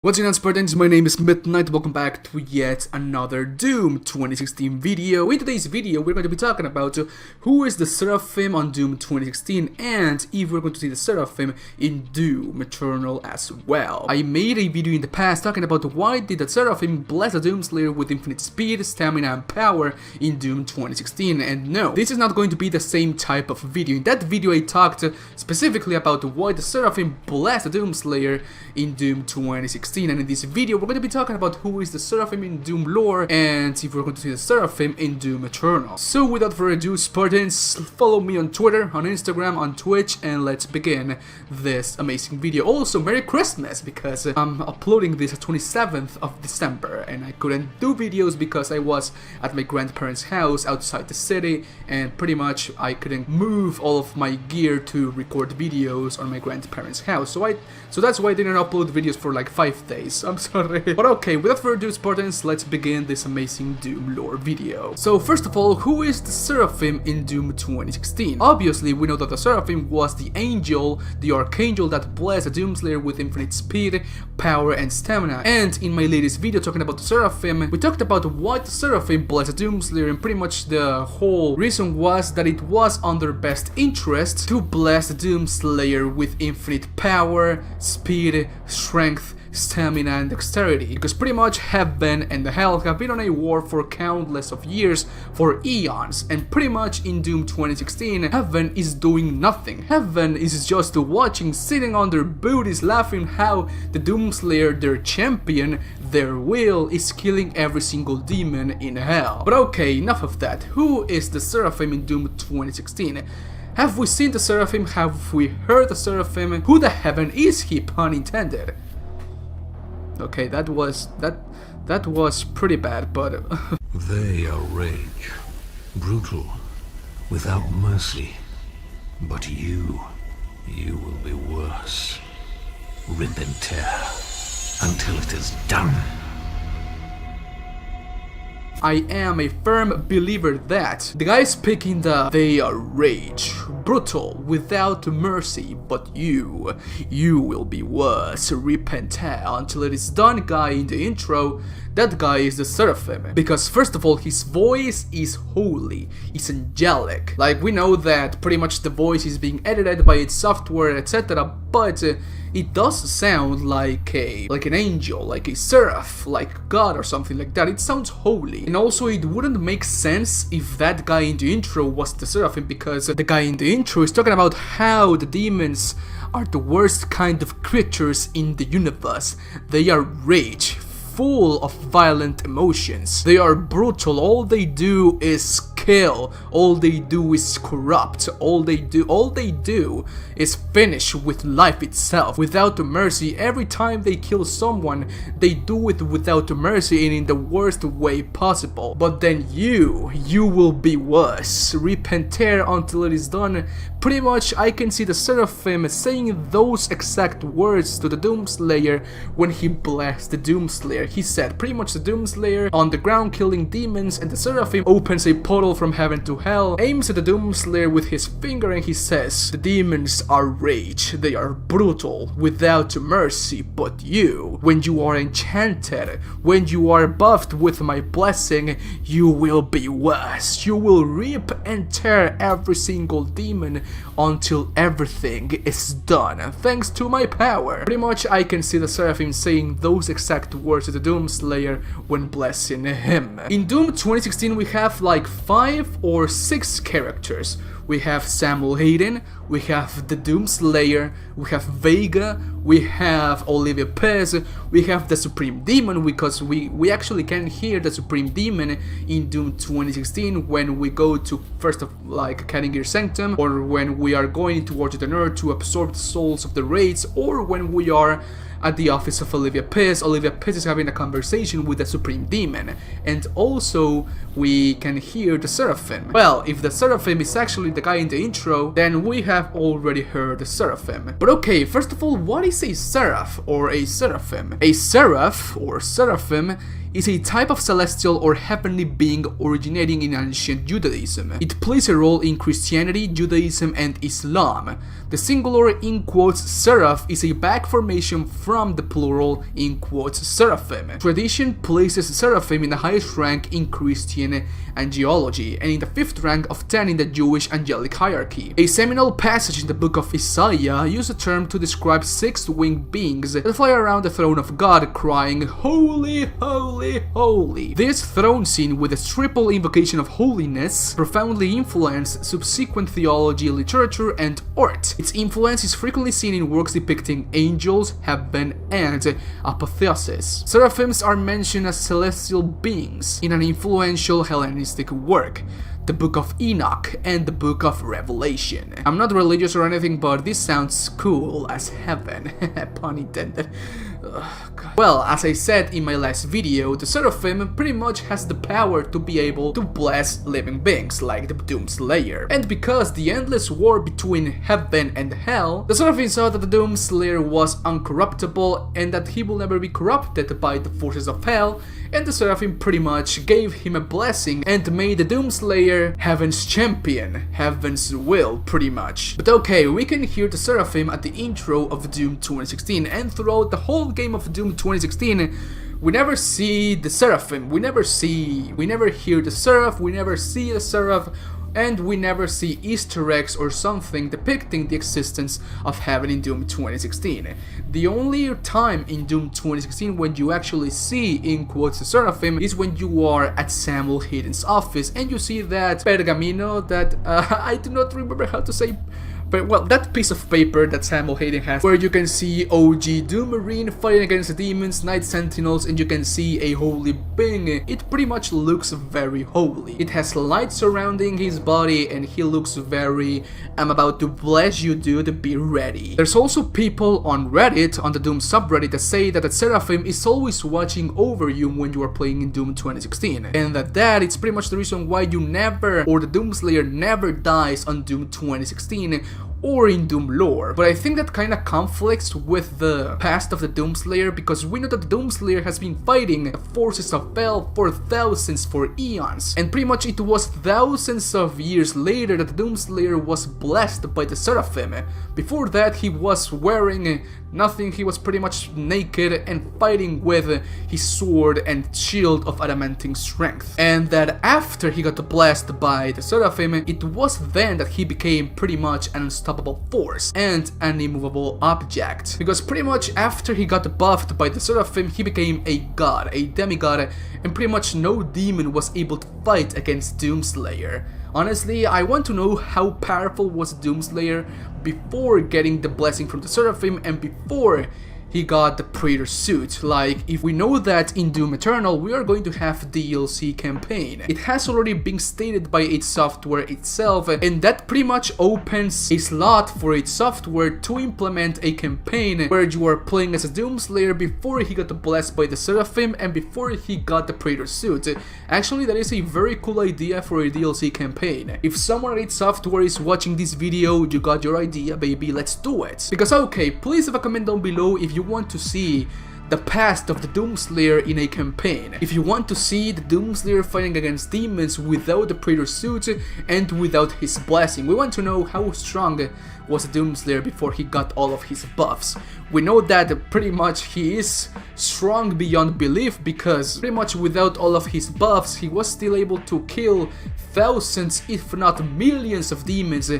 What's going on, Spartans? My name is Midnight. Welcome back to yet another Doom 2016 video. In today's video, we're going to be talking about who is the Seraphim on Doom 2016 and if we're going to see the Seraphim in Doom Eternal as well. I made a video in the past talking about why did the Seraphim bless the Doomslayer with infinite speed, stamina and power in Doom 2016, and no, this is not going to be the same type of video. In that video I talked specifically about why the Seraphim blessed the Doomslayer in Doom 2016. And in this video we're going to be talking about who is the Seraphim in Doom lore and if we're going to see the Seraphim in Doom Eternal. So without further ado, Spartans, follow me on Twitter, on Instagram, on Twitch, and let's begin this amazing video. Also, Merry Christmas, because I'm uploading this 27th of December and I couldn't do videos because I was at my grandparents' house outside the city and pretty much I couldn't move all of my gear to record videos on my grandparents' house. So that's why I didn't upload videos for like 5 days. I'm sorry. But okay, without further ado, Spartans, let's begin this amazing Doom lore video. So first of all, who is the Seraphim in Doom 2016? Obviously, we know that the Seraphim was the angel, the archangel that blessed the Doomslayer with infinite speed, power, and stamina. And in my latest video talking about the Seraphim, we talked about why the Seraphim blessed the Doomslayer, and pretty much the whole reason was that it was on their best interest to bless the Doomslayer with infinite power, speed, strength, stamina and dexterity, because pretty much heaven and the hell have been on a war for countless of years, for eons, and pretty much in Doom 2016 heaven is doing nothing. Heaven is just watching, sitting on their booties, laughing how the Doomslayer, their champion, their will, is killing every single demon in hell. But okay, enough of that. Who is the Seraphim in Doom 2016? Have we seen the Seraphim? Have we heard the Seraphim? Who the heaven is he, pun intended? Okay, that was pretty bad, but They are rage, brutal, without mercy. But you will be worse. Rip and tear until it is done. I am a firm believer that the guy speaking they are rage, brutal, without mercy, but you will be worse. Rip and tear until it is done guy in the intro. That guy is the Seraphim, because first of all his voice is holy, it's angelic. Like, we know that pretty much the voice is being edited by its software, etc, but it does sound like an angel, like a seraph, like God or something like that. It sounds holy. And also it wouldn't make sense if that guy in the intro was the Seraphim, because the guy in the intro is talking about how the demons are the worst kind of creatures in the universe. They are rage, full of violent emotions. They are brutal. All they do is kill. All they do is corrupt. All they do is finish with life itself, without mercy. Every time they kill someone, they do it without mercy and in the worst way possible. But then you will be worse. Rip and tear until it is done. Pretty much I can see the Seraphim saying those exact words to the Doomslayer when he blessed the Doomslayer. He said pretty much the Doomslayer on the ground killing demons, and the Seraphim opens a portal from heaven to hell, aims at the Doomslayer with his finger, and he says, the demons are rage, they are brutal, without mercy, but you, when you are enchanted, when you are buffed with my blessing, you will be worse. You will rip and tear every single demon until everything is done, thanks to my power. Pretty much I can see the Seraphim saying those exact words to the Doomslayer when blessing him. In Doom 2016 we have like 5 or 6 characters. We have Samuel Hayden, we have the Doomslayer, we have Vega, we have Olivia Pez, we have the Supreme Demon, because we actually can hear the Supreme Demon in Doom 2016 when we go to first of like Canning Sanctum, or when we are going towards the North to absorb the souls of the raids, or when we are at the office of Olivia Pez. Olivia Pez is having a conversation with the Supreme Demon, and also we can hear the Seraphim. Well, if the Seraphim is actually the guy in the intro, then we have already heard the Seraphim. But okay, first of all, what is a seraph or a seraphim? A seraph or seraphim is a type of celestial or heavenly being originating in ancient Judaism. It plays a role in Christianity, Judaism, and Islam. The singular in quotes seraph is a back formation from the plural in quotes seraphim. Tradition places seraphim in the highest rank in Christian angelology and in the 5th rank of 10 in the Jewish angelic hierarchy. A seminal passage in the book of Isaiah used the term to describe 6-winged beings that fly around the throne of God crying, "Holy, holy, holy." This throne scene with its triple invocation of holiness profoundly influenced subsequent theology, literature, and art. Its influence is frequently seen in works depicting angels, heaven, and apotheosis. Seraphims are mentioned as celestial beings in an influential Hellenistic work, the Book of Enoch and the Book of Revelation. I'm not religious or anything, but this sounds cool as heaven, pun intended. Well, as I said in my last video, the Seraphim pretty much has the power to be able to bless living beings like the Doomslayer. And because the endless war between heaven and hell, the Seraphim saw that the Doomslayer was uncorruptible and that he will never be corrupted by the forces of hell, and the Seraphim pretty much gave him a blessing and made the Doomslayer heaven's champion, heaven's will pretty much. But okay, we can hear the Seraphim at the intro of Doom 2016, and throughout the whole game of Doom 2016 we never see the Seraphim, we never hear the Seraph, we never see the Seraph, and we never see Easter eggs or something depicting the existence of heaven in Doom 2016. The only time in Doom 2016 when you actually see, in quotes, the Seraphim is when you are at Samuel Hayden's office and you see that pergamino that I do not remember how to say. But well, that piece of paper that Samuel Hayden has, where you can see OG Doom Marine fighting against the demons, Night Sentinels, and you can see a holy being, it pretty much looks very holy. It has light surrounding his body and he looks very, "I'm about to bless you dude, be ready." There's also people on Reddit, on the Doom subreddit, that say that the Seraphim is always watching over you when you are playing in Doom 2016. And that it's pretty much the reason why you never, or the Doomslayer never dies on Doom 2016, or in Doom lore. But I think that kinda conflicts with the past of the Doomslayer, because we know that the Doomslayer has been fighting the forces of hell for thousands, for eons, and pretty much it was thousands of years later that the Doomslayer was blessed by the Seraphim. Before that he was wearing nothing, he was pretty much naked and fighting with his sword and shield of adamantine strength. And that after he got blessed by the Seraphim, it was then that he became pretty much an unstoppable force and an immovable object. Because pretty much after he got buffed by the Seraphim, he became a god, a demigod, and pretty much no demon was able to fight against Doomslayer. Honestly, I want to know how powerful was Doomslayer before getting the blessing from the Seraphim and before he got the praetor suit. Like, if we know that in Doom Eternal we are going to have DLC campaign, it has already been stated by id Software itself, and that pretty much opens a slot for id Software to implement a campaign where you are playing as a Doomslayer before he got blessed by the Seraphim and before he got the praetor suit. Actually, that is a very cool idea for a DLC campaign. If someone at id Software is watching this video, you got your idea, baby, let's do it. Because okay, please leave a comment down below if you want to see the past of the Doomslayer in a campaign. If you want to see the Doomslayer fighting against demons without the praetor suit and without his blessing. We want to know how strong was the Doomslayer before he got all of his buffs. We know that pretty much he is strong beyond belief, because pretty much without all of his buffs he was still able to kill thousands if not millions of demons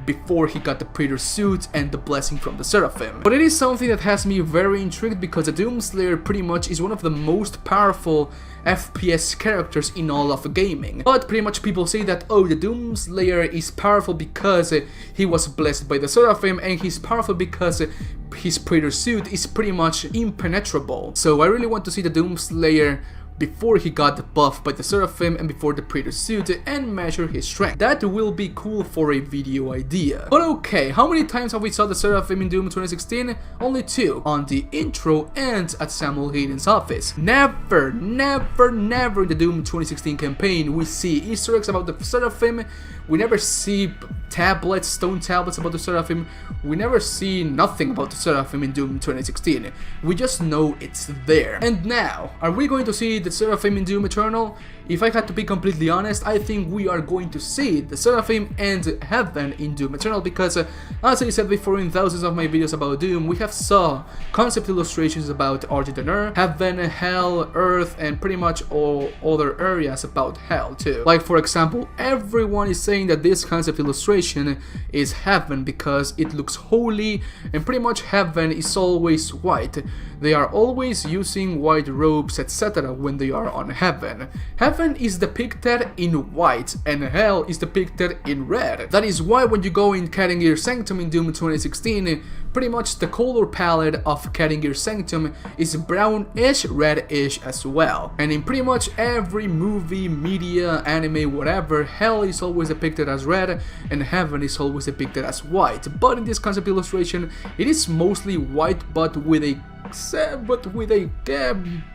before he got the praetor suit and the blessing from the Seraphim. But it is something that has me very intrigued, because the Doomslayer pretty much is one of the most powerful FPS characters in all of gaming. But pretty much people say that, oh, the Doomslayer is powerful because he was blessed by the Seraphim, and he's powerful because his praetor suit is pretty much impenetrable. So I really want to see the Doomslayer before he got buffed by the Seraphim and before the praetor suit and measure his strength. That will be cool for a video idea. But okay, how many times have we saw the Seraphim in Doom 2016? Only 2, on the intro and at Samuel Hayden's office. Never in the Doom 2016 campaign we see Easter eggs about the Seraphim. We never see tablets, stone tablets about the Seraphim. We never see nothing about the Seraphim in Doom 2016. We just know it's there. And now, are we going to see the the Seraphim in Doom Eternal? If I had to be completely honest, I think we are going to see the Seraphim and Heaven in Doom Eternal because, as I said before in thousands of my videos about Doom, we have saw concept illustrations about Argent and Earth, Heaven, Hell, Earth, and pretty much all other areas about Hell too. Like for example, everyone is saying that this concept illustration is Heaven because it looks holy, and pretty much Heaven is always white. They are always using white robes, etc. when they are on Heaven. Heaven is depicted in white and Hell is depicted in red. That is why when you go in Kattengir Sanctum in Doom 2016, pretty much the color palette of Kattengir Sanctum is brownish, reddish as well. And in pretty much every movie, media, anime, whatever, Hell is always depicted as red and Heaven is always depicted as white. But in this concept illustration, it is mostly white but with a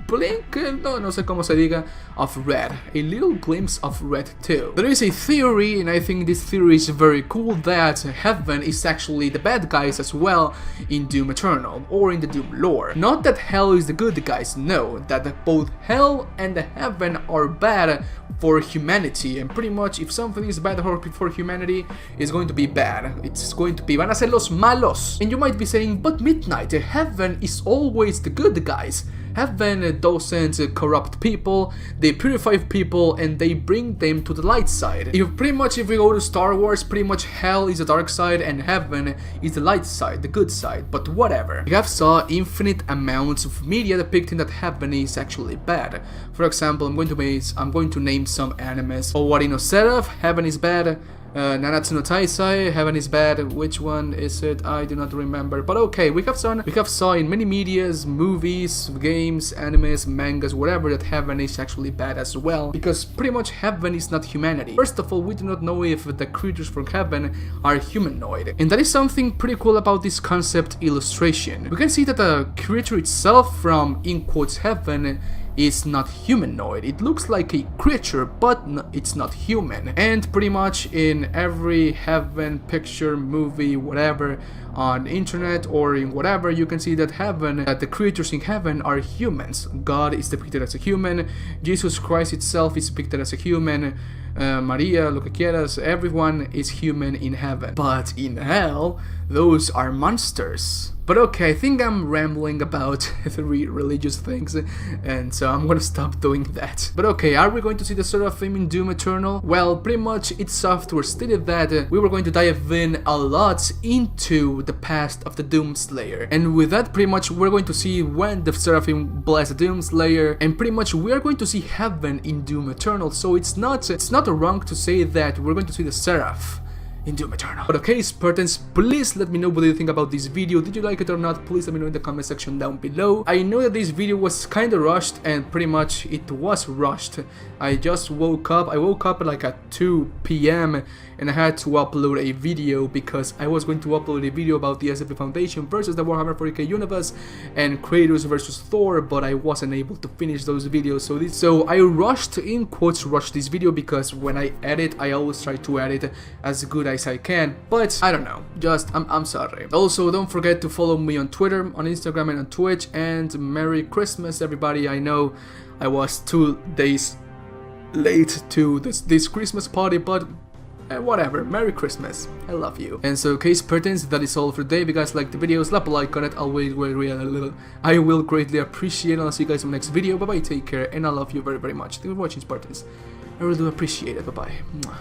blink, no sé cómo se diga, of red, a little glimpse of red too. There is a theory, and I think this theory is very cool, that Heaven is actually the bad guys as well in Doom Eternal, or in the Doom lore. Not that Hell is the good guys, no, that both Hell and Heaven are bad for humanity, and pretty much if something is bad for humanity, it's going to be bad. It's going to be, van a ser los malos. And you might be saying, but Midnight, Heaven is always the good guys. Heaven doesn't corrupt people, they purify people and they bring them to the light side. If we go to Star Wars, pretty much Hell is the dark side and Heaven is the light side, the good side, but whatever. We have saw infinite amounts of media depicting that Heaven is actually bad. For example, I'm going to name some animes. Owari no Seraph, Heaven is bad. Nanatsu no Taisai, Heaven is bad. Which one is it? I do not remember. But okay, we have saw in many medias, movies, games, animes, mangas, whatever, that Heaven is actually bad as well. Because pretty much Heaven is not humanity. First of all, we do not know if the creatures from Heaven are humanoid. And that is something pretty cool about this concept illustration. We can see that the creature itself from, in quotes, Heaven is not humanoid. It looks like a creature, but it's not human. And pretty much in every Heaven picture, movie, whatever, on internet or in whatever, you can see that the creatures in Heaven are humans. God is depicted as a human, Jesus Christ itself is depicted as a human, Maria, lo que quieras, everyone is human in Heaven. But in Hell, those are monsters. But okay, I think I'm rambling about three religious things, and so I'm gonna stop doing that. But okay, are we going to see the Seraphim in Doom Eternal? Well, pretty much its software stated that we were going to dive in a lot into the past of the Doomslayer. And with that, pretty much we're going to see when the Seraphim bless the Doomslayer, and pretty much we are going to see Heaven in Doom Eternal. So it's not wrong to say that we're going to see the Seraph in Doom Eternal. But okay, Spartans, please let me know what you think about this video. Did you like it or not? Please let me know in the comment section down below. I know that this video was kinda rushed, and pretty much it was rushed. I just woke up. I woke up like at 2 p.m. and I had to upload a video because I was going to upload a video about the SCP Foundation versus the Warhammer 40k universe and Kratos versus Thor, but I wasn't able to finish those videos. So I rushed, in quotes, rushed this video because when I edit, I always try to edit as good as I can, but I don't know, just I'm sorry. Also, don't forget to follow me on Twitter, on Instagram, and on Twitch, and Merry Christmas everybody. I know I was 2 days late to this Christmas party, but whatever, Merry Christmas, I love you. And so, okay, Spartans, that is all for today. If you guys like the video, slap a like on it, I will greatly appreciate it. I'll see you guys in the next video. Bye bye, take care, and I love you very, very much. Thank you for watching, Spartans. I really do appreciate it. Bye bye.